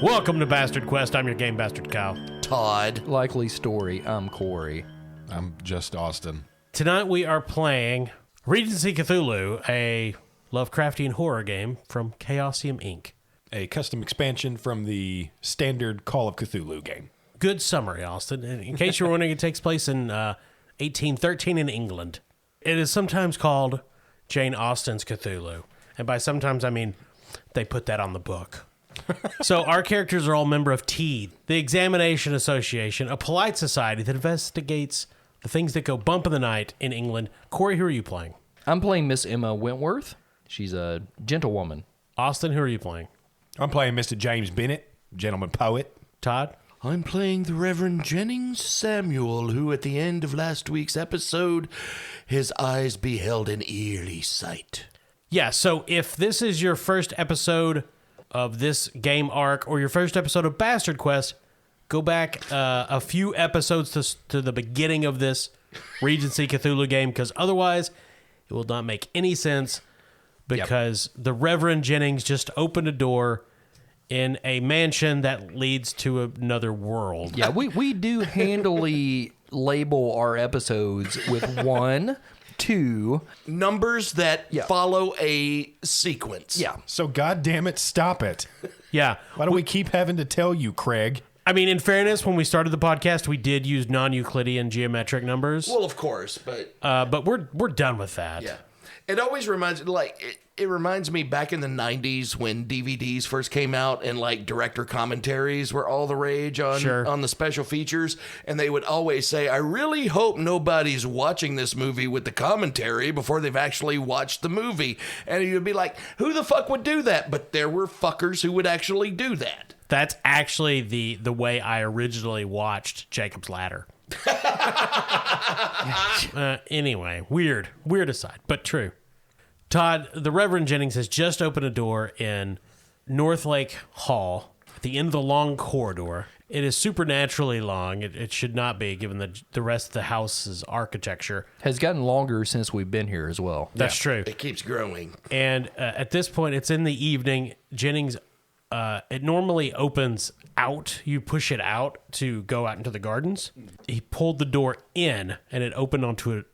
Welcome to Bastard Quest. I'm your game bastard Kyle. Todd. Likely story. I'm Corey. I'm just Austin. Tonight we are playing Regency CTHULHU, a Lovecraftian horror game from Chaosium Inc. A custom expansion from the standard Call of Cthulhu game. Good summary, Austin. In case you're wondering, it takes place in 1813 in England. It is sometimes called Jane Austen's Cthulhu. And by sometimes, I mean they put that on the book. So our characters are all member of TEED, the Examination Association, a polite society that investigates the things that go bump in the night in England. Corey, who are you playing? I'm playing Miss Emma Wentworth. She's a gentlewoman. Austin, who are you playing? I'm playing Mr. James Bennett, gentleman poet. Todd? I'm playing the Reverend Jennings Samuel, who at the end of last week's episode, his eyes beheld an eerie sight. Yeah, so if this is your first episode of this game arc or your first episode of Bastard Quest, go back a few episodes to the beginning of this Regency Cthulhu game, because otherwise it will not make any sense, because the Reverend Jennings just opened a door in a mansion that leads to another world. Yeah, we do handily label our episodes with 1, 2 numbers that follow a sequence. Yeah. So goddamn it, stop it. Yeah. Why do we keep having to tell you, Craig? I mean, in fairness, when we started the podcast, we did use non-Euclidean geometric numbers. Well, of course, but we're done with that. yeah. It always reminds it reminds me back in the 90s when DVDs first came out and like director commentaries were all the rage on the special features, and they would always say, I really hope nobody's watching this movie with the commentary before they've actually watched the movie. And you'd be like, who the fuck would do that? But there were fuckers who would actually do that. That's actually the way I originally watched Jacob's Ladder. Anyway, weird aside, but true. Todd, the Reverend Jennings has just opened a door in North Lake Hall at the end of the long corridor. It is supernaturally long. It should not be, given the rest of the house's architecture. Has gotten longer since we've been here as well. That's true. It keeps growing. And at this point, it's in the evening. Jennings, it normally opens out. You push it out to go out into the gardens. He pulled the door in, and it opened onto an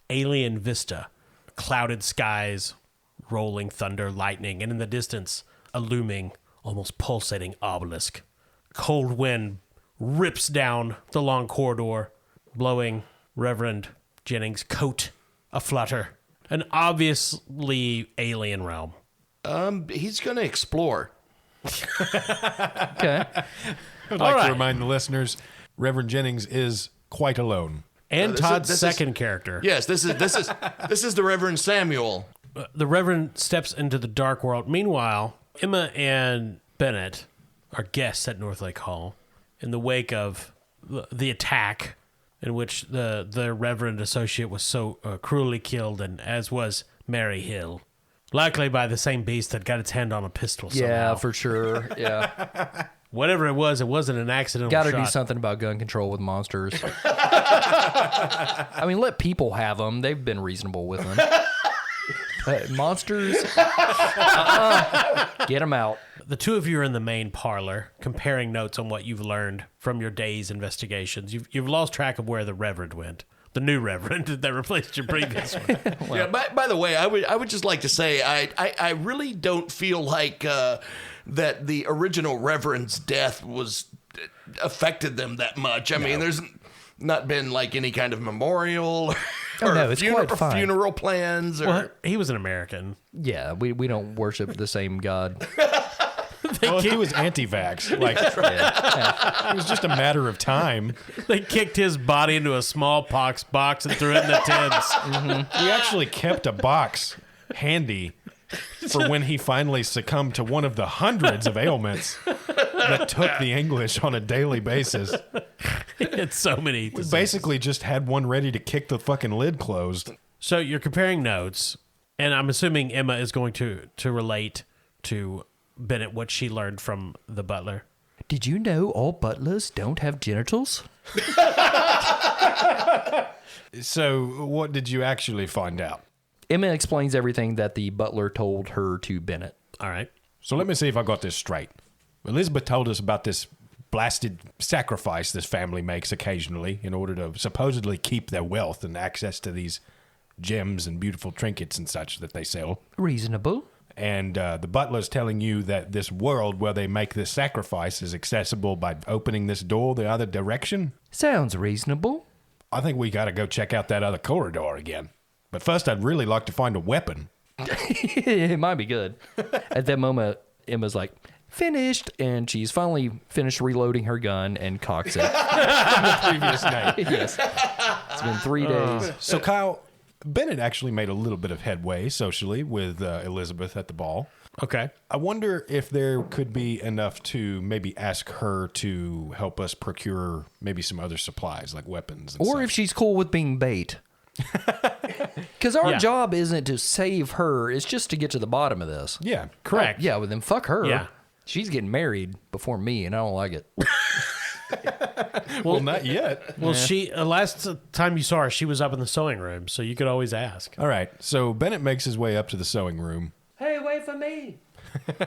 alien vista. Clouded skies, rolling thunder, lightning, and in the distance, a looming, almost pulsating obelisk. Cold wind rips down the long corridor, blowing Reverend Jennings' coat aflutter. An obviously alien realm. He's going to explore. Okay. I'd like to remind the listeners, Reverend Jennings is quite alone. And Todd's second character. Yes, this is the Reverend Samuel. The Reverend steps into the dark world. Meanwhile, Emma and Bennett are guests at North Lake Hall in the wake of the attack in which the Reverend associate was so cruelly killed, and as was Mary Hill. Likely by the same beast that got its hand on a pistol somehow. Yeah, for sure. Yeah. Whatever it wasn't an accidental shot. Got to do something about gun control with monsters. I mean, let people have them. They've been reasonable with them. Monsters, get them out. The two of you are in the main parlor, comparing notes on what you've learned from your day's investigations. You've lost track of where the Reverend went. The new Reverend that replaced your previous one. Yeah. By the way, I would just like to say I really don't feel like that the original Reverend's death affected them that much. I mean, there's not been like any kind of memorial or funeral plans. Well, he was an American. Yeah, we don't worship the same God. Well, he was anti-vax. Like, it was just a matter of time. They kicked his body into a smallpox box and threw it in the tents. Mm-hmm. We actually kept a box handy for when he finally succumbed to one of the hundreds of ailments that took the English on a daily basis. It's so many. We basically just had one ready to kick the fucking lid closed. So you're comparing notes, and I'm assuming Emma is going to relate to Bennett what she learned from the butler. Did you know all butlers don't have genitals? So what did you actually find out? Emma explains everything that the butler told her to Bennett. All right. So let me see if I got this straight. Elizabeth told us about this blasted sacrifice this family makes occasionally in order to supposedly keep their wealth and access to these gems and beautiful trinkets and such that they sell. Reasonable. And the butler's telling you that this world where they make this sacrifice is accessible by opening this door the other direction. Sounds reasonable. I think we got to go check out that other corridor again. But first, I'd really like to find a weapon. It might be good. At that moment, Emma's like, finished, and she's finally finished reloading her gun and cocks it. From the previous night. Yes. It's been 3 days. So, Kyle, Bennett actually made a little bit of headway socially with Elizabeth at the ball. Okay. I wonder if there could be enough to maybe ask her to help us procure maybe some other supplies like weapons. And Or such. if she's cool with being bait. Because our Yeah. job isn't to save her, it's just to get to the bottom of this. Yeah. Correct. Yeah, well then fuck her. Yeah. She's getting married before me, and I don't like it. Well, not yet. Well, she last time you saw her, she was up in the sewing room, so you could always ask. All right. So Bennett makes his way up to the sewing room, Hey, wait for me.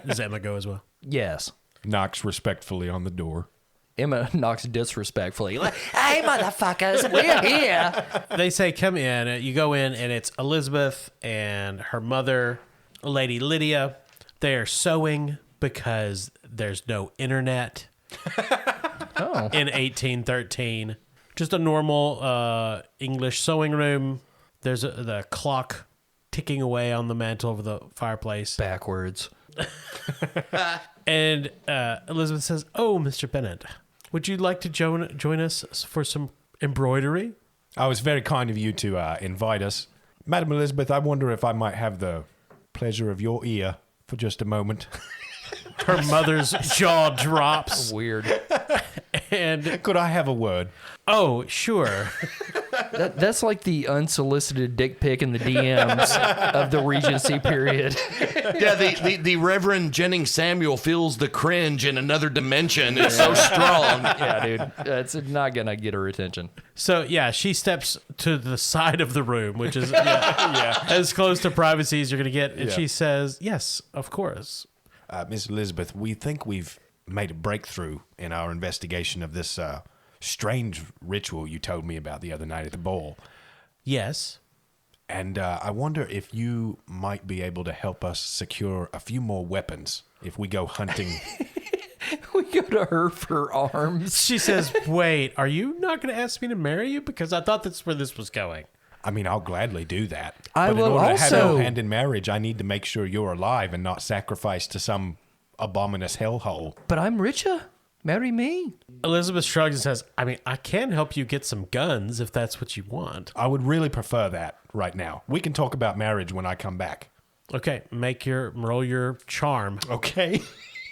Does Emma go as well? Yes. knocks respectfully on the door. Emma knocks disrespectfully. Like, hey, motherfuckers, we're here. They say, come in. You go in, and it's Elizabeth and her mother, Lady Lydia. They're sewing because there's no internet in 1813. Just a normal English sewing room. There's the clock ticking away on the mantle over the fireplace. Backwards. And Elizabeth says, oh, Mr. Bennett, would you like to join us for some embroidery? Oh, it's very kind of you to invite us. Madam Elizabeth, I wonder if I might have the pleasure of your ear for just a moment. Her mother's jaw drops. Weird. And, Could I have a word? oh, sure. That's like the unsolicited dick pic in the DMs of the Regency period. Yeah, the Reverend Jennings Samuel feels the cringe in another dimension. It's so strong. Yeah, dude. It's not going to get her attention. So, yeah, she steps to the side of the room, which is as close to privacy as you're going to get. And Yeah. she says, yes, of course. Miss Elizabeth, we think we've made a breakthrough in our investigation of this strange ritual you told me about the other night at the ball. Yes. And I wonder if you might be able to help us secure a few more weapons if we go hunting. We go to her for arms. She says, wait, are you not going to ask me to marry you? Because I thought that's where this was going. I mean, I'll gladly do that. I but will in order to have also- your hand in marriage, I need to make sure you're alive and not sacrificed to some abominous hellhole. But I'm richer. Marry me. Elizabeth shrugs and says, I mean, I can help you get some guns if that's what you want. I would really prefer that right now. We can talk about marriage when I come back. Okay, roll your charm Okay.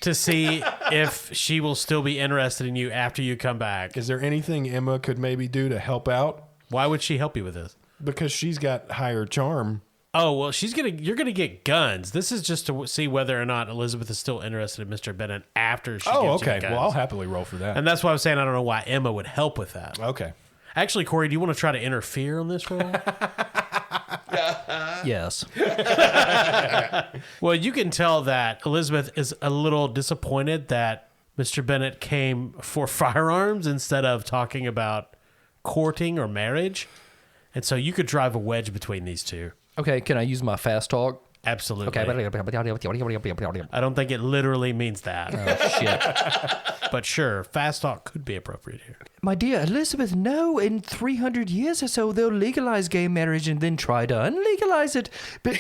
to see if she will still be interested in you after you come back. Is there anything Emma could maybe do to help out? Why would she help you with this? Because she's got higher charm. Oh, well, you're gonna get guns. This is just to see whether or not Elizabeth is still interested in Mr. Bennett after she Oh, gives you okay. the guns. Well, I'll happily roll for that. And that's why I was saying I don't know why Emma would help with that. Okay. Actually, Corey, do you want to try to interfere on this roll? Yes. Well, you can tell that Elizabeth is a little disappointed that Mr. Bennett came for firearms instead of talking about courting or marriage. And so you could drive a wedge between these two. Okay, can I use my fast talk? Absolutely. Okay. I don't think it literally means that. Oh, shit. But sure, fast talk could be appropriate here. My dear Elizabeth, no, in 300 years or so, they'll legalize gay marriage and then try to unlegalize it. But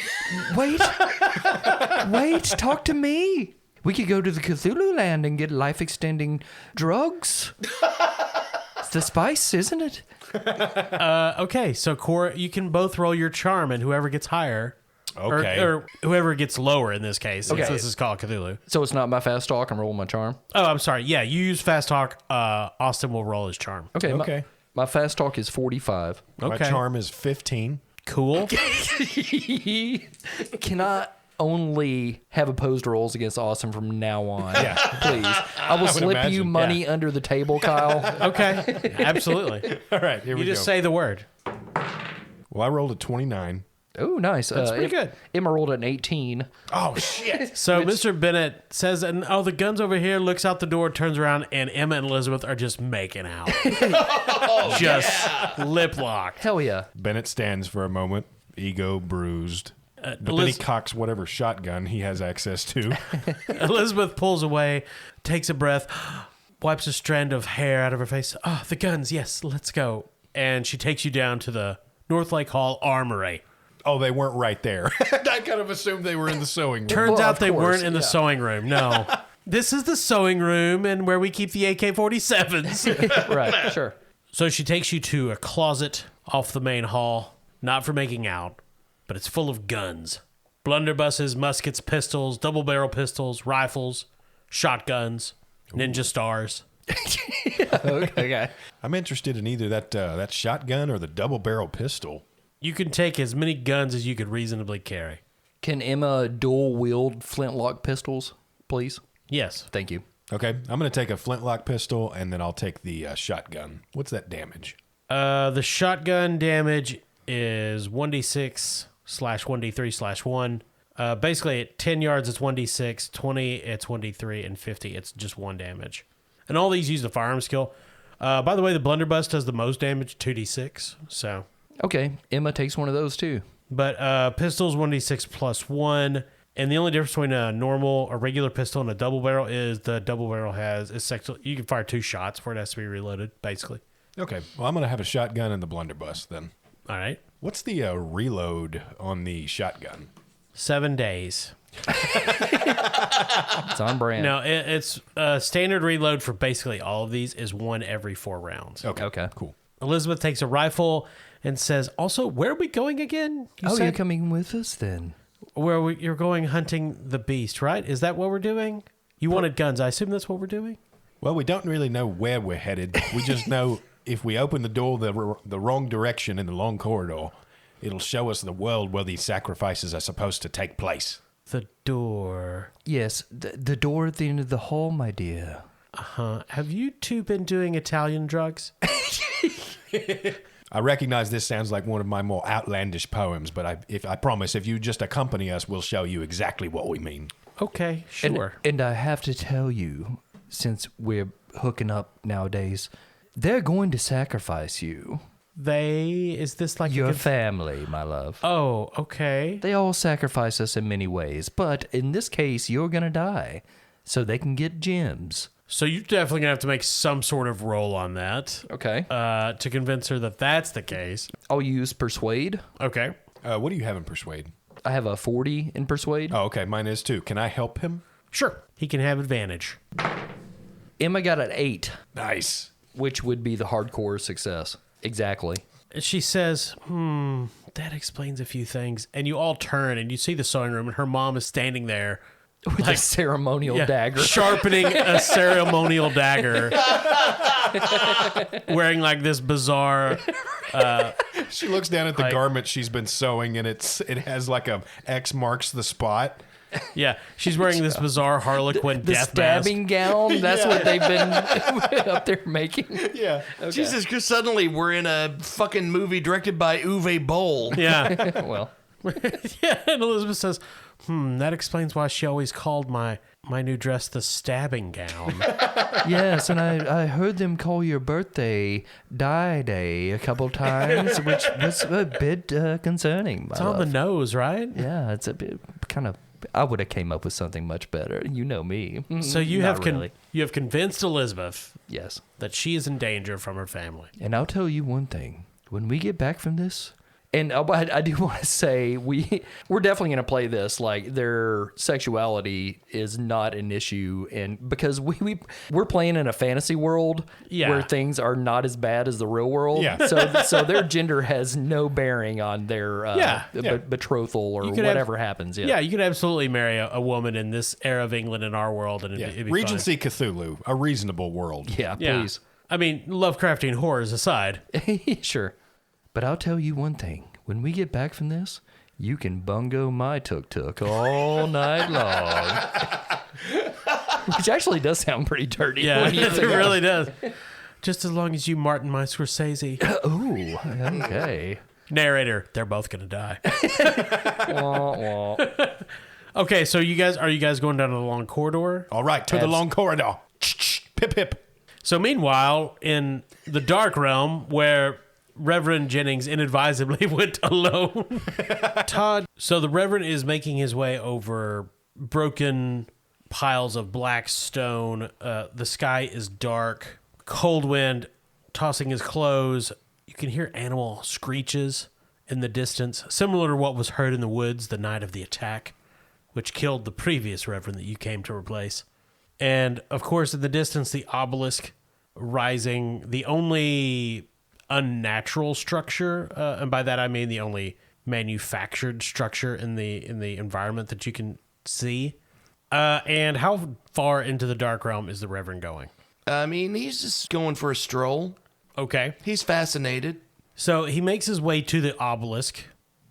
wait, talk to me. We could go to the Cthulhu land and get life-extending drugs. It's the spice, isn't it? Okay, so Cora, you can both roll your charm, and whoever gets higher, Okay. or whoever gets lower in this case, since Okay. this is called Cthulhu. So it's not my fast talk, I'm rolling my charm? Oh, I'm sorry. Yeah, you use fast talk. Austin will roll his charm. Okay. Okay. My fast talk is 45. My Okay. charm is 15. Cool. Can I only have opposed rolls against Austin from now on? Yeah. Please. I will slip you imagine, money under the table, Kyle. Okay, absolutely. All right, here You we just go. say the word. Well, I rolled a 29. Oh, nice. That's pretty good. Emma rolled an 18. Oh, shit. So Mr. Bennett says, and the gun's over here, looks out the door, turns around, and Emma and Elizabeth are just making out. Lip locked. Hell yeah. Bennett stands for a moment, ego bruised. But then he cocks whatever shotgun he has access to. Elizabeth pulls away, takes a breath, wipes a strand of hair out of her face. Oh, the guns, yes, let's go. And she takes you down to the North Lake Hall Armory. Oh, they weren't right there. I kind of assumed they were in the sewing room. Turns out they course, weren't in the sewing room. No. This is the sewing room and where we keep the AK-47s. Right, sure. So she takes you to a closet off the main hall, not for making out, but it's full of guns. Blunderbusses, muskets, pistols, double-barrel pistols, rifles, shotguns, ninja stars. Okay. I'm interested in either that shotgun or the double-barrel pistol. You can take as many guns as you could reasonably carry. Can Emma dual-wield flintlock pistols, please? Yes. Thank you. Okay, I'm going to take a flintlock pistol, and then I'll take the shotgun. What's that damage? The shotgun damage is 1d6/1d3/1. Basically, at 10 yards, it's 1d6, 20, it's 1d3, and 50, it's just 1 damage. And all these use the firearm skill. By the way, the blunderbuss does the most damage, 2d6, so... Okay, Emma takes one of those too. But pistols 1d6 plus 1, and the only difference between a regular pistol and a double barrel is the double barrel is sexual. You can fire 2 shots before it has to be reloaded, basically. Okay, well, I'm going to have a shotgun and the blunderbuss then. All right. What's the reload on the shotgun? 7 days. It's on brand. No, it's standard reload for basically all of these is 1 every 4 rounds. Okay. Cool. Elizabeth takes a rifle and says, also, where are we going again? You're coming with us then. You're going hunting the beast, right? Is that what we're doing? You wanted guns. I assume that's what we're doing? Well, we don't really know where we're headed. We just know if we open the door the wrong direction in the long corridor, it'll show us the world where these sacrifices are supposed to take place. The door. Yes, the door at the end of the hall, my dear. Uh-huh. Have you two been doing Italian drugs? I recognize this sounds like one of my more outlandish poems, but I promise if you just accompany us, we'll show you exactly what we mean. Okay, sure. And I have to tell you, since we're hooking up nowadays, they're going to sacrifice you. Is this like Your family, my love. Oh, okay. They all sacrifice us in many ways, but in this case, you're going to die so they can get gems. So you're definitely going to have to make some sort of roll on that. Okay. To convince her that that's the case. I'll use Persuade. Okay. What do you have in Persuade? I have a 40 in Persuade. Oh, okay. Mine is too. Can I help him? Sure. He can have advantage. Emma got an 8, Nice. which would be the hardcore success. Exactly. She says, that explains a few things. And you all turn and you see the sewing room and her mom is standing there. With a ceremonial dagger. Sharpening a ceremonial dagger. Wearing like this bizarre... She looks down at the garment she's been sewing, and it has like a X marks the spot. Yeah, she's wearing this bizarre Harlequin The death stabbing mask. gown, that's what they've been up there making. Yeah. Okay. Jesus, because suddenly we're in a fucking movie directed by Uwe Boll. Yeah. Well, Yeah, and Elizabeth says, that explains why she always called my new dress the stabbing gown. yes, and I heard them call your birthday Die Day a couple times, which was a bit concerning. It's on the nose, right? Yeah, it's a bit kind of... I would have came up with something much better. You know me. So you Not have really. you have convinced Elizabeth Yes. that she is in danger from her family. And I'll tell you one thing. When we get back from this... And I do want to say we're definitely going to play this like their sexuality is not an issue, and because we're playing in a fantasy world where things are not as bad as the real world. Yeah. So their gender has no bearing on their betrothal or whatever happens. Yeah. Yeah, you could absolutely marry a woman in this era of England in our world, and it'd be Regency Cthulhu, a reasonable world. Yeah. fine. Yeah. Please. I mean, Lovecraftian horrors aside. Sure. But I'll tell you one thing. When we get back from this, you can bungo my tuk-tuk all night long. Which actually does sound pretty dirty. Yeah, when you it think about really does. Just as long as you Martin my Scorsese. Ooh, okay. Narrator, they're both going to die. Wah, wah. Okay, so are you guys going down the long corridor? All right, to the long corridor. Pip, pip. So meanwhile, in the dark realm where Reverend Jennings inadvisably went alone, Todd. So the Reverend is making his way over broken piles of black stone. The sky is dark, cold wind tossing his clothes. You can hear animal screeches in the distance, similar to what was heard in the woods the night of the attack, which killed the previous Reverend that you came to replace. And, of course, in the distance, the obelisk rising, the only unnatural structure, and by that I mean the only manufactured structure in the environment that you can see. And how far into the dark realm is the Reverend going? I mean, he's just going for a stroll. Okay. He's fascinated. So he makes his way to the obelisk,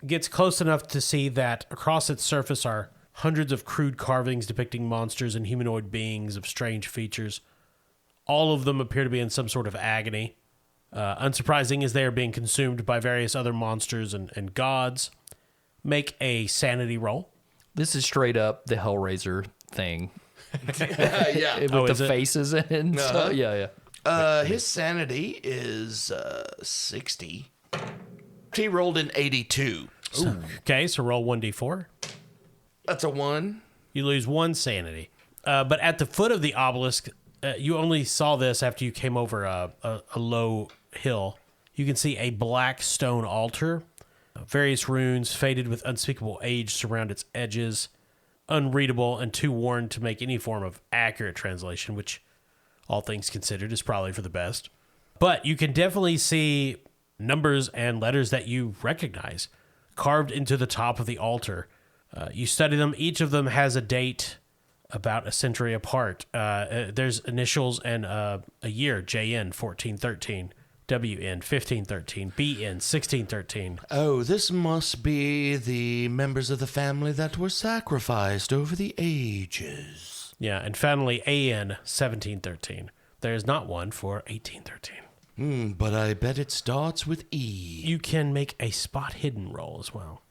gets close enough to see that across its surface are hundreds of crude carvings depicting monsters and humanoid beings of strange features. All of them appear to be in some sort of agony. Unsurprising as they are being consumed by various other monsters and gods. Make a sanity roll. This is straight up the Hellraiser thing. Yeah. With the faces and stuff. Yeah. His sanity is 60. He rolled an 82. Okay, so roll 1d4. That's a 1. You lose 1 sanity. But at the foot of the obelisk, you only saw this after you came over a low hill. You can see a black stone altar. Various runes, faded with unspeakable age, surround its edges. Unreadable and too worn to make any form of accurate translation, which, all things considered, is probably for the best. But you can definitely see numbers and letters that you recognize carved into the top of the altar. You study them. Each of them has a date about a century apart. There's initials and a year, JN 1413, WN 1513, BN 1613. Oh, this must be the members of the family that were sacrificed over the ages. Yeah, and finally AN 1713. There is not one for 1813. But I bet it starts with E. You can make a spot hidden roll as well.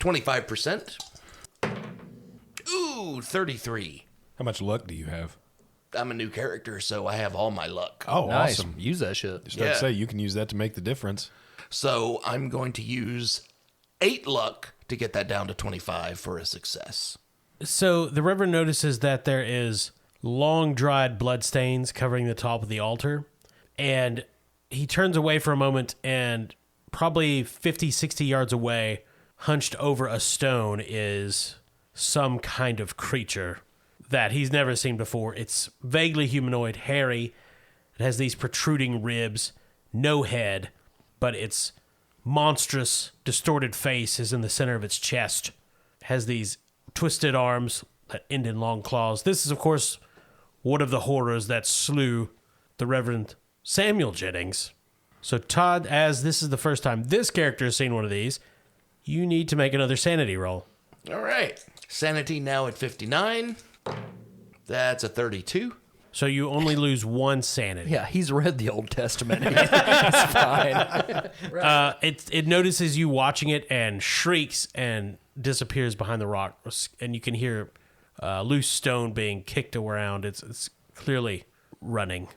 25%. Ooh, 33. How much luck do you have? I'm a new character, so I have all my luck. Oh, Nice. awesome. Use that shit. Just to say, you can use that to make the difference. So I'm going to use 8 luck to get that down to 25 for a success. So the Reverend notices that there is long dried bloodstains covering the top of the altar, and he turns away for a moment, and probably 50, 60 yards away, hunched over a stone, is some kind of creature that he's never seen before. It's vaguely humanoid, hairy. It has these protruding ribs, no head, but its monstrous, distorted face is in the center of its chest. It has these twisted arms that end in long claws. This is, of course, one of the horrors that slew the Reverend Samuel Jennings. So, Todd, as this is the first time this character has seen one of these, you need to make another sanity roll. All right. Sanity now at 59. That's a 32. So you only lose 1 sanity. Yeah, he's read the Old Testament. It's fine. It notices you watching it and shrieks and disappears behind the rock, and you can hear loose stone being kicked around. It's clearly running.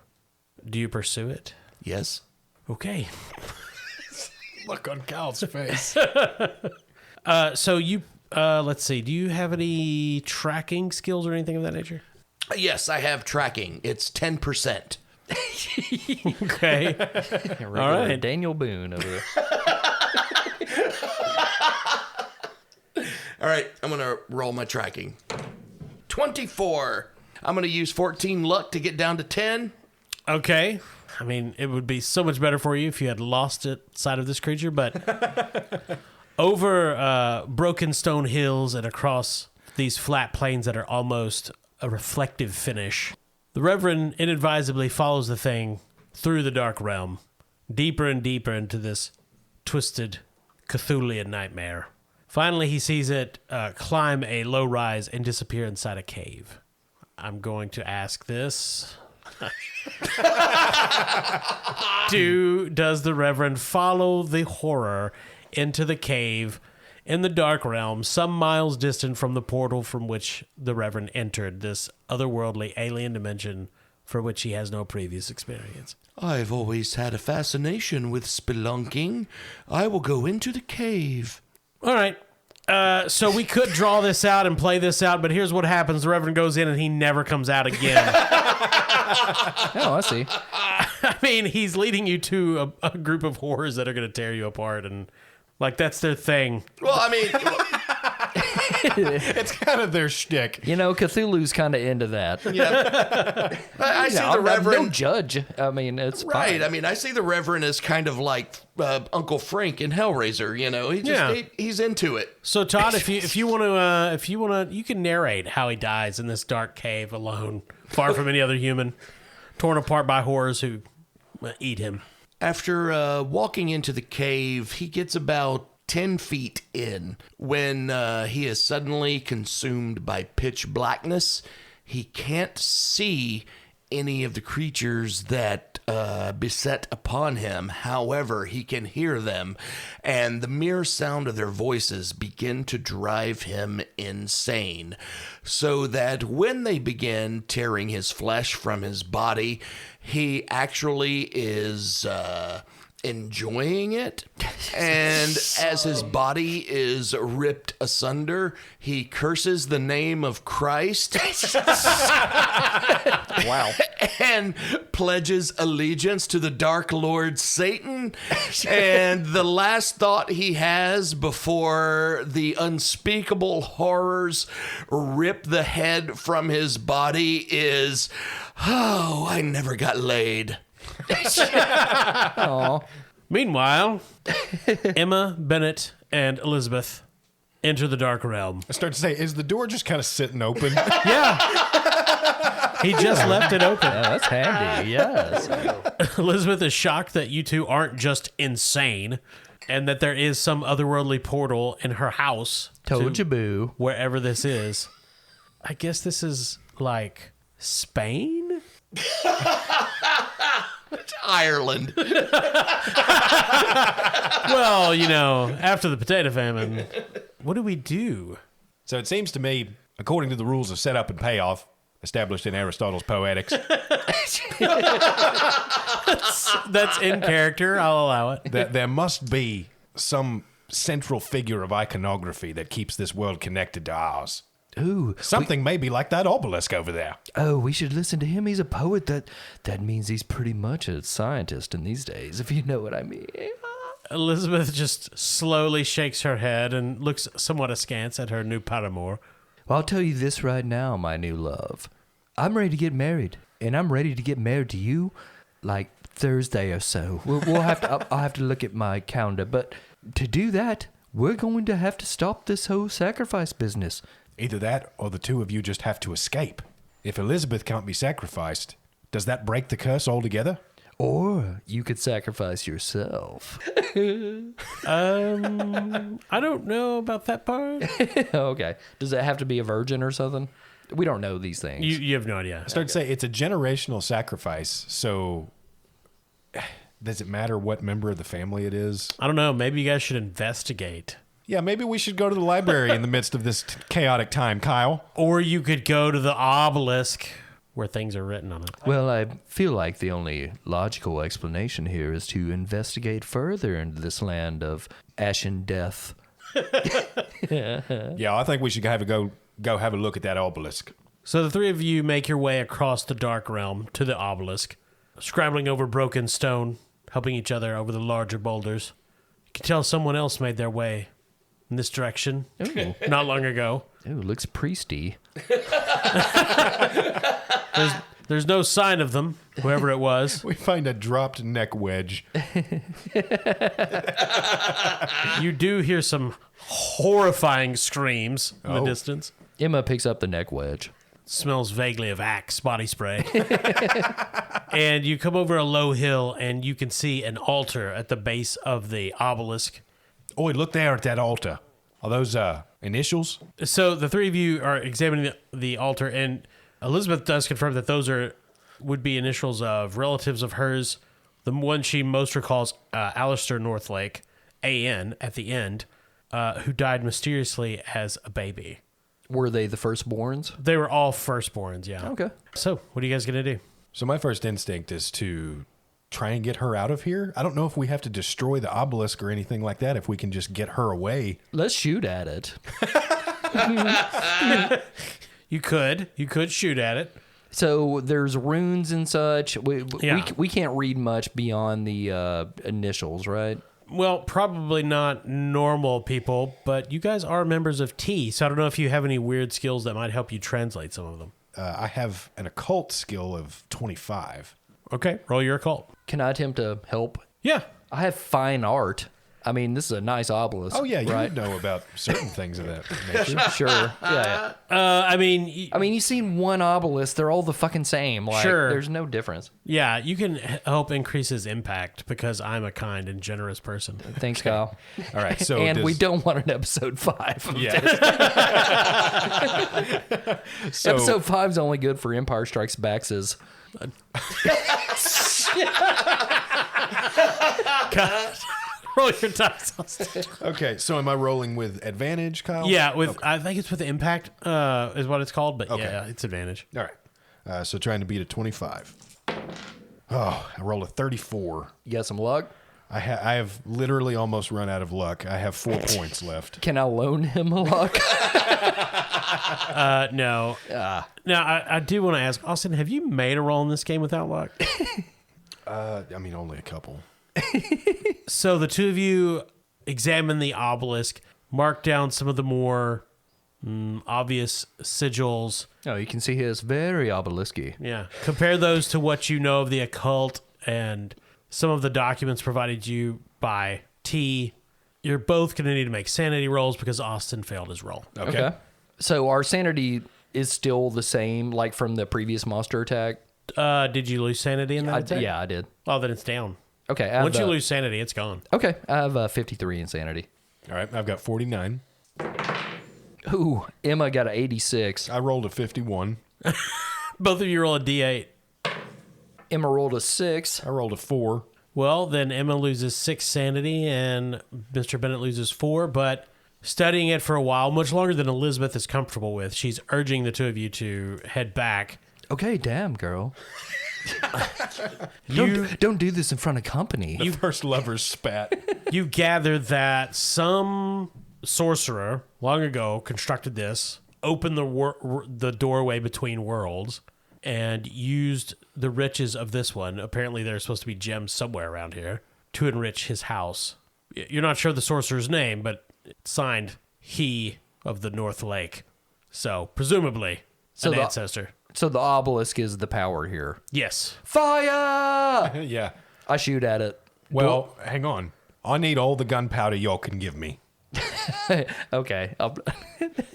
Do you pursue it? Yes. Okay. Look on Kyle's face. So you, let's see. Do you have any tracking skills or anything of that nature? Yes, I have tracking. It's 10%. Okay. All right. Daniel Boone over there. All right, I'm going to roll my tracking. 24. I'm going to use 14 luck to get down to 10. Okay. I mean, it would be so much better for you if you had lost sight of this creature, but over broken stone hills and across these flat plains that are almost a reflective finish, the Reverend inadvisably follows the thing through the dark realm, deeper and deeper into this twisted Cthulhuan nightmare. Finally, he sees it climb a low rise and disappear inside a cave. I'm going to ask this. Does the Reverend follow the horror into the cave in the Dark Realm, some miles distant from the portal from which the Reverend entered, this otherworldly alien dimension for which he has no previous experience. I've always had a fascination with spelunking. I will go into the cave. All right. So we could draw this out and play this out, but here's what happens. The Reverend goes in and he never comes out again. Oh, I see. I mean, he's leading you to a group of horrors that are going to tear you apart, and like that's their thing. Well, I mean, It's kind of their shtick. You know, Cthulhu's kind of into that. yeah. I see the I'm no Reverend. judge. I mean, it's Right. fine. I mean, I see the Reverend as kind of like Uncle Frank in Hellraiser. You know, he's into it. So Todd, if you want to, you can narrate how he dies in this dark cave alone, far from any other human, torn apart by horrors who eat him. After walking into the cave, he gets about 10 feet in when he is suddenly consumed by pitch blackness. He can't see any of the creatures that beset upon him. However, he can hear them, and the mere sound of their voices begin to drive him insane, so that when they begin tearing his flesh from his body, he actually is enjoying it, and as his body is ripped asunder, he curses the name of Christ. Wow. And pledges allegiance to the Dark Lord Satan. And the last thought he has before the unspeakable horrors rip the head from his body is, "Oh, I never got laid." Aw. Meanwhile, Emma, Bennett, and Elizabeth enter the Dark Realm. I start to say, is the door just kind of sitting open? Yeah. He just left it open. Yeah, that's handy. Yes. Elizabeth is shocked that you two aren't just insane and that there is some otherworldly portal in her house. Told to you, boo. Wherever this is. I guess this is like Spain? Ireland. Well, you know, after the potato famine, what do we do? So it seems to me, according to the rules of setup and payoff established in Aristotle's Poetics, That's in character. I'll allow it. that there must be some central figure of iconography that keeps this world connected to ours. Ooh. Something maybe like that obelisk over there. Oh, we should listen to him. He's a poet. That means he's pretty much a scientist in these days, if you know what I mean. Elizabeth just slowly shakes her head and looks somewhat askance at her new paramour. Well, I'll tell you this right now, my new love. I'm ready to get married, and I'm ready to get married to you like Thursday or so. We'll have to. I'll have to look at my calendar, but to do that, we're going to have to stop this whole sacrifice business. Either that or the two of you just have to escape. If Elizabeth can't be sacrificed, does that break the curse altogether? Or you could sacrifice yourself. I don't know about that part. Okay. Does that have to be a virgin or something? We don't know these things. You have no idea. I start to say it's a generational sacrifice, so does it matter what member of the family it is? I don't know. Maybe you guys should investigate. Yeah, maybe we should go to the library in the midst of this chaotic time, Kyle. Or you could go to the obelisk where things are written on it. Well, I feel like the only logical explanation here is to investigate further into this land of ashen death. Yeah, I think we should go have a look at that obelisk. So the three of you make your way across the Dark Realm to the obelisk, scrambling over broken stone, helping each other over the larger boulders. You can tell someone else made their way in this direction not long ago. Ooh, looks priesty. There's no sign of them, whoever it was. We find a dropped neck wedge. You do hear some horrifying screams in the distance. Emma picks up the neck wedge. Smells vaguely of Axe body spray. And you come over a low hill and you can see an altar at the base of the obelisk. Oi, look there at that altar. Are those initials? So the three of you are examining the altar, and Elizabeth does confirm that those would be initials of relatives of hers. The one she most recalls, Alistair Northlake, A-N at the end, who died mysteriously as a baby. Were they the firstborns? They were all firstborns, yeah. Okay. So, what are you guys going to do? So my first instinct is to try and get her out of here. I don't know if we have to destroy the obelisk or anything like that, if we can just get her away. Let's shoot at it. You could shoot at it. So there's runes and such. We can't read much beyond the initials, right? Well, probably not normal people, but you guys are members of T, so I don't know if you have any weird skills that might help you translate some of them. I have an occult skill of 25. Okay, roll your occult. Can I attempt to help? Yeah. I have fine art. I mean, this is a nice obelisk. Oh, yeah, you right? would know about certain things of that nature. Sure. Yeah. I mean, you've seen one obelisk. They're all the fucking same. Like, Sure. There's no difference. yeah, you can help increase his impact because I'm a kind and generous person. Thanks, Kyle. All right, so And we don't want an episode 5. Of Yeah. this. Episode 5 is only good for Empire Strikes Back's. God. Roll your dice. Okay, so am I rolling with advantage, Kyle? Yeah, Okay. I think it's with the impact is what it's called, but Okay. yeah, it's advantage. All right. So trying to beat a 25. Oh, I rolled a 34. You got some luck? I have literally almost run out of luck. I have 4 points left. Can I loan him a luck? No. Now, I do want to ask, Austin, have you made a roll in this game without luck? I mean, only a couple. So the two of you examine the obelisk, mark down some of the more obvious sigils. Oh, you can see his very obelisky. Yeah. Compare those to what you know of the occult and some of the documents provided you by T. You're both going to need to make sanity rolls because Austin failed his roll. Okay. So our sanity is still the same, like from the previous monster attack? Did you lose sanity in that attack? Yeah, I did. Oh, then it's down. Okay. Once you lose sanity, it's gone. Okay. I have 53 insanity. All right, I've got 49. Ooh, Emma got an 86. I rolled a 51. Both of you roll a d8. Emma rolled a 6. I rolled a 4. Well, then Emma loses 6 sanity and Mr. Bennett loses 4, but studying it for a while, much longer than Elizabeth is comfortable with, she's urging the two of you to head back. Okay, damn, girl. Don't do this in front of company. The first lover's spat. You gather that some sorcerer long ago constructed this, opened the doorway between worlds, and used the riches of this one. Apparently, there's supposed to be gems somewhere around here to enrich his house. You're not sure the sorcerer's name, but it's signed he of the North Lake. So, presumably, an ancestor. So the obelisk is the power here. Yes. Fire! Yeah. I shoot at it. Well, hang on. I need all the gunpowder y'all can give me. Okay.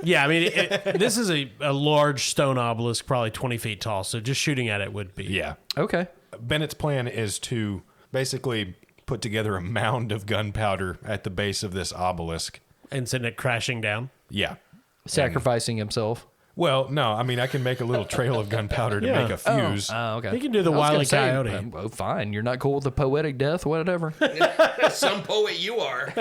Yeah, I mean, this is a large stone obelisk, probably 20 feet tall, so just shooting at it would be... Yeah. Okay. Bennett's plan is to basically put together a mound of gunpowder at the base of this obelisk. And send it crashing down. Yeah. Sacrificing himself. Well, no, I mean, I can make a little trail of gunpowder to make a fuse. Oh, okay. You can do the I was Wile gonna E. say, Coyote. well, fine. You're not cool with the poetic death, whatever. Some poet you are.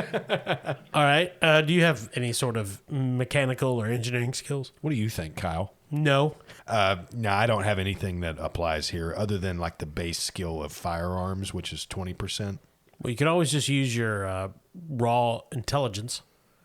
All right. Do you have any sort of mechanical or engineering skills? What do you think, Kyle? No. No, I don't have anything that applies here other than like the base skill of firearms, which is 20%. Well, you can always just use your raw intelligence.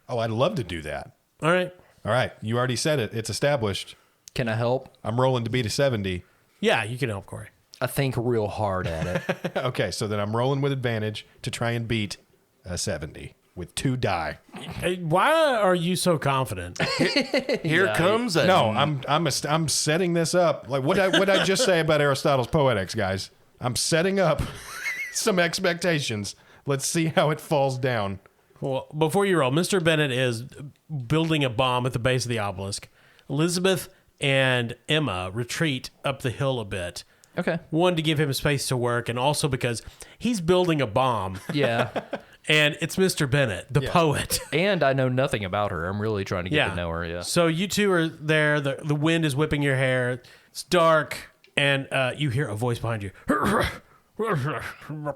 Oh, I'd love to do that. All right. All right, you already said it. It's established. Can I help? I'm rolling to beat a 70. Yeah, you can help Corey. I think real hard at it. Okay, so then I'm rolling with advantage to try and beat a 70 with 2 die. Hey, why are you so confident? Here comes a... No, I'm setting this up. Like what I just say about Aristotle's Poetics, guys. I'm setting up some expectations. Let's see how it falls down. Well, before you roll, Mr. Bennett is building a bomb at the base of the obelisk. Elizabeth and Emma retreat up the hill a bit. Okay. One, to give him space to work, and also because he's building a bomb. Yeah. And it's Mr. Bennett, the poet. And I know nothing about her. I'm really trying to get to know her. Yeah. So you two are there. The wind is whipping your hair. It's dark, and you hear a voice behind you.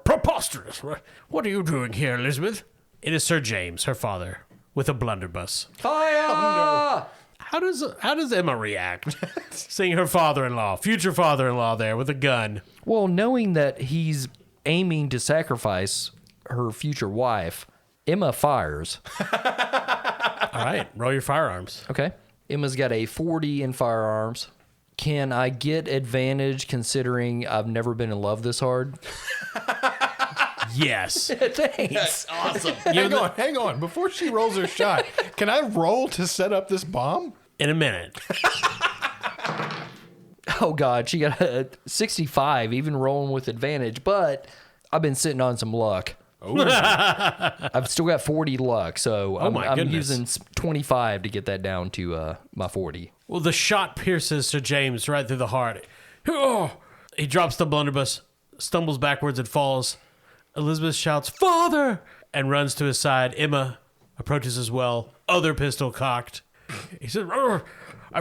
Preposterous. What are you doing here, Elizabeth? It is Sir James, her father, with a blunderbuss. Fire! How does Emma react? Seeing her future father-in-law there with a gun. Well, knowing that he's aiming to sacrifice her future wife, Emma fires. All right, roll your firearms. Okay. Emma's got a 40 in firearms. Can I get advantage considering I've never been in love this hard? Yes. Thanks. Awesome. Hang on. Before she rolls her shot, can I roll to set up this bomb? In a minute. Oh, God. She got a 65, even rolling with advantage, but I've been sitting on some luck. I've still got 40 luck, so I'm using 25 to get that down to my 40. Well, the shot pierces Sir James right through the heart. Oh! He drops the blunderbuss, stumbles backwards and falls. Elizabeth shouts, "Father!" and runs to his side. Emma approaches as well, other pistol cocked. He says, "I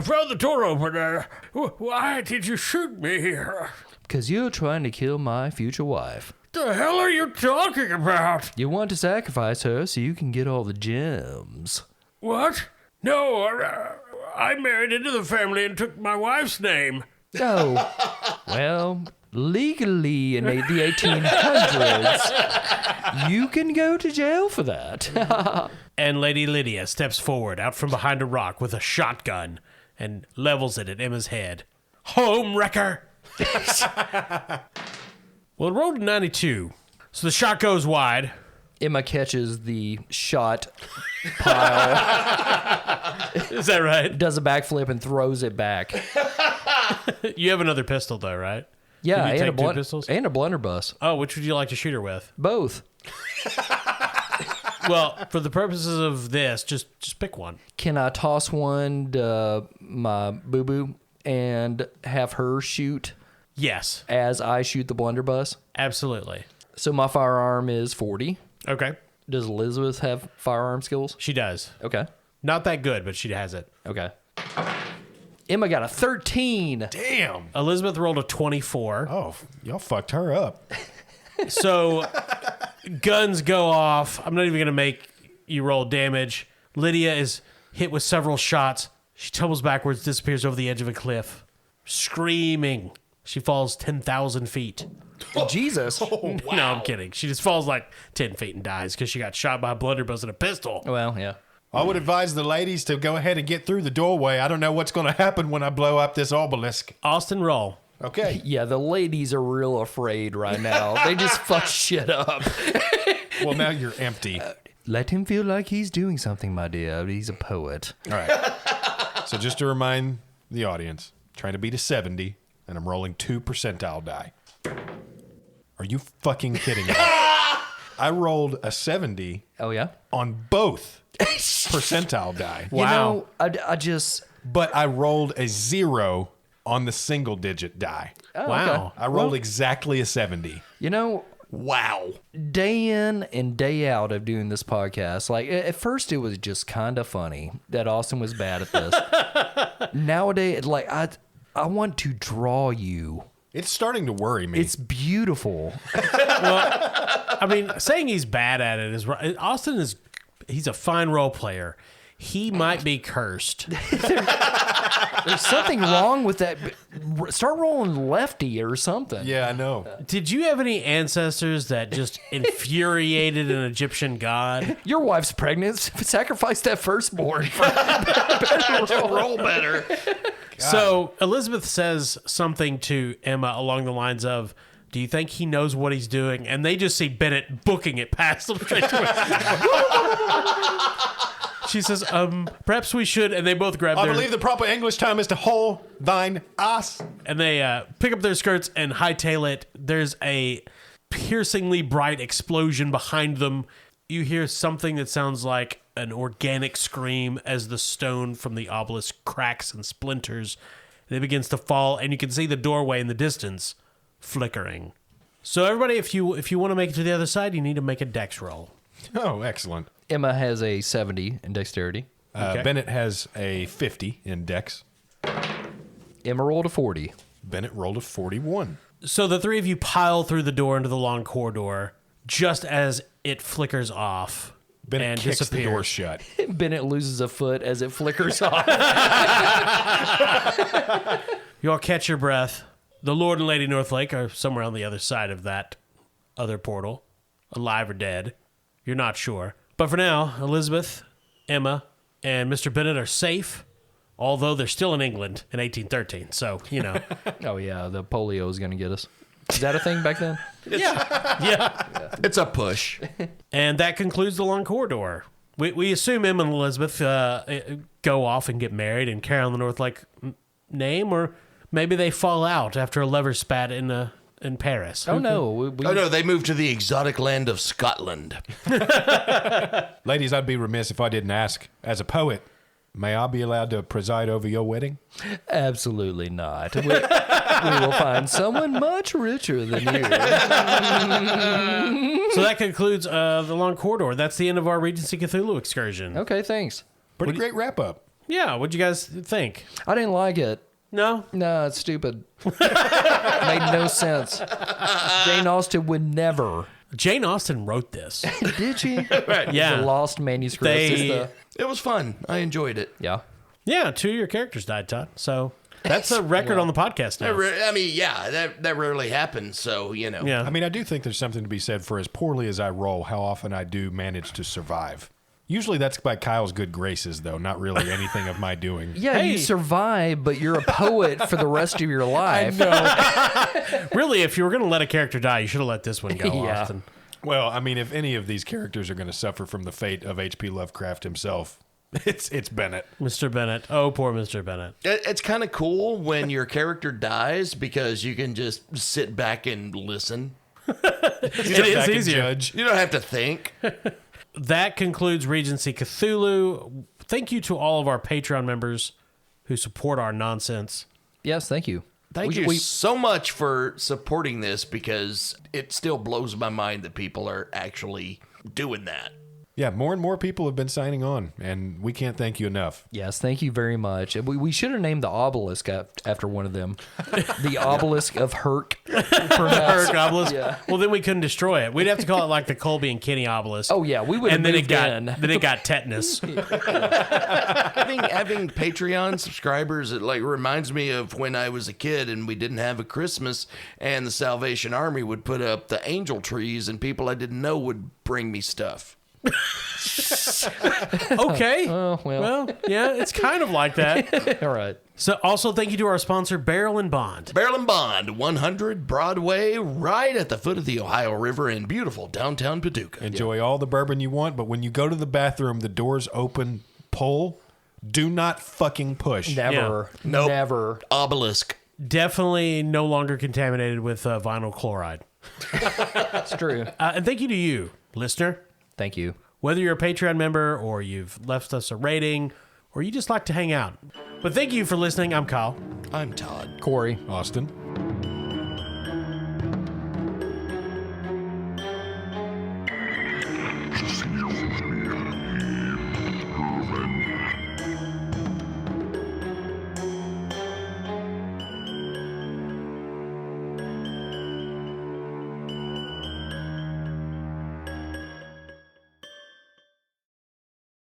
found the door open. Why did you shoot me?" Because you're trying to kill my future wife. The hell are you talking about? You want to sacrifice her so you can get all the gems. What? No, I married into the family and took my wife's name. Oh, well, legally in the 1800s, you can go to jail for that. And Lady Lydia steps forward out from behind a rock with a shotgun and levels it at Emma's head. Home wrecker! Well, it rolled a 92, so the shot goes wide. Emma catches the shot pile, Is that right? does a backflip, and throws it back. You have another pistol, though, right? Yeah, Did you and, take two pistols? and a blunderbuss. Oh, which would you like to shoot her with? Both. Well, for the purposes of this, just pick one. Can I toss one to my boo-boo and have her shoot Yes, as I shoot the blunderbuss? absolutely. So my firearm is 40. Okay, Does Elizabeth have firearm skills? she does. Okay. Not that good, but she has it. Okay. Emma got a 13. Damn. Elizabeth rolled a 24. Oh, y'all fucked her up. So guns go off. I'm not even going to make you roll damage. Lydia is hit with several shots. She tumbles backwards, disappears over the edge of a cliff, screaming. She falls 10,000 feet. Jesus. Oh, wow. No, I'm kidding. She just falls like 10 feet and dies because she got shot by a blunderbuss and a pistol. Well, yeah. I would advise the ladies to go ahead and get through the doorway. I don't know what's going to happen when I blow up this obelisk. Austin, roll. Okay. Yeah, the ladies are real afraid right now. They just fuck shit up. Well, now you're empty. All Let him feel like he's doing something, my dear. He's a poet. right. So just to remind the audience, trying to beat a 70, and I'm rolling 2 percentile die. Are you fucking kidding me? I rolled a 70 Oh, yeah? on both percentile die. You know, I just... But I rolled a 0 on the single digit die. Oh, Wow. okay. I rolled exactly a 70. You know, Wow. day in and day out of doing this podcast, like, at first it was just kind of funny that Austin was bad at this. Nowadays, like, I want to draw you. It's starting to worry me. It's beautiful. I mean, saying he's bad at it is right. Austin he's a fine role player. He might be cursed. There's something wrong with that. Start rolling lefty or something. Yeah, I know. Did you have any ancestors that just infuriated an Egyptian god? Your wife's pregnant. Sacrifice that firstborn. Roll better. So Elizabeth says something to Emma along the lines of, "Do you think he knows what he's doing?" And they just see Bennett booking it past them straight to it. She says, perhaps we should, and they both grab I their... believe the proper English term is to hold thine ass. And they pick up their skirts and hightail it. There's a piercingly bright explosion behind them. You hear something that sounds like an organic scream as the stone from the obelisk cracks and splinters. And it begins to fall, and you can see the doorway in the distance flickering. So everybody, if you want to make it to the other side, you need to make a dex roll. Oh, excellent. Emma has a 70 in dexterity. Okay. Bennett has a 50 in dex. Emma rolled a 40. Bennett rolled a 41. So the three of you pile through the door into the long corridor. Just as it flickers off, Bennett and kicks the door disappears. shut. Bennett loses a foot as it flickers off. You all catch your breath. The Lord and Lady Northlake are somewhere on the other side of that other portal, alive or dead. You're not sure. But for now, Elizabeth, Emma, and Mr. Bennett are safe, although they're still in England in 1813. So, you know. Oh, yeah, the polio is going to get us. Is that a thing back then? Yeah. It's a push. And that concludes the long corridor. We assume Emma and Elizabeth go off and get married and carry on the Northlake name, or maybe they fall out after a lover spat in Paris. Oh, no. Oh, no, they moved to the exotic land of Scotland. Ladies, I'd be remiss if I didn't ask. As a poet, may I be allowed to preside over your wedding? Absolutely not. We will find someone much richer than you. So that concludes the long corridor. That's the end of our Regency Cthulhu excursion. Okay, thanks. Pretty great wrap up. Yeah, what'd you guys think? I didn't like it. No? No, it's stupid. Made no sense. Jane Austen would never. Jane Austen wrote this. Did she? Right. Yeah. The lost manuscript. It was fun. I enjoyed it. Yeah. Yeah, 2 of your characters died, Todd. So that's a record on the podcast now. I mean, yeah, that rarely happens, so, you know. Yeah. I mean, I do think there's something to be said for as poorly as I roll, how often I do manage to survive. Usually that's by Kyle's good graces, though, not really anything of my doing. Yeah, Hey. you survive, but you're a poet for the rest of your life. Really, if you were going to let a character die, you should have let this one go, Yeah. Austin. Well, I mean, if any of these characters are going to suffer from the fate of H.P. Lovecraft himself, it's Bennett. Mr. Bennett. Oh, poor Mr. Bennett. It's kind of cool when your character dies because you can just sit back and listen. It is Back and easier. judge. You don't have to think. That concludes Regency Cthulhu. Thank you to all of our Patreon members who support our nonsense. Yes, thank you. Thank you so much for supporting this because it still blows my mind that people are actually doing that. Yeah, more and more people have been signing on, and we can't thank you enough. Yes, thank you very much. We should have named the obelisk after one of them. The obelisk of Herc. Herc obelisk. Yeah. Well, then we couldn't destroy it. We'd have to call it like the Colby and Kenny obelisk. Oh, yeah, we would have And then moved in. then it got tetanus. Having Patreon subscribers, it like reminds me of when I was a kid and we didn't have a Christmas, and the Salvation Army would put up the angel trees, and people I didn't know would bring me stuff. Okay. Oh, well. Yeah, it's kind of like that. All right. So, also thank you to our sponsor, Barrel and Bond. Barrel and Bond, 100 Broadway, right at the foot of the Ohio River in beautiful downtown Paducah. Enjoy all the bourbon you want, but when you go to the bathroom, the doors open, pull. Do not fucking push. Never. Nope. Never. Obelisk. Definitely no longer contaminated with vinyl chloride. That's true. And thank you to you, listener. Thank you. Whether you're a Patreon member or you've left us a rating or you just like to hang out. But thank you for listening. I'm Kyle. I'm Todd. Corey. Austin.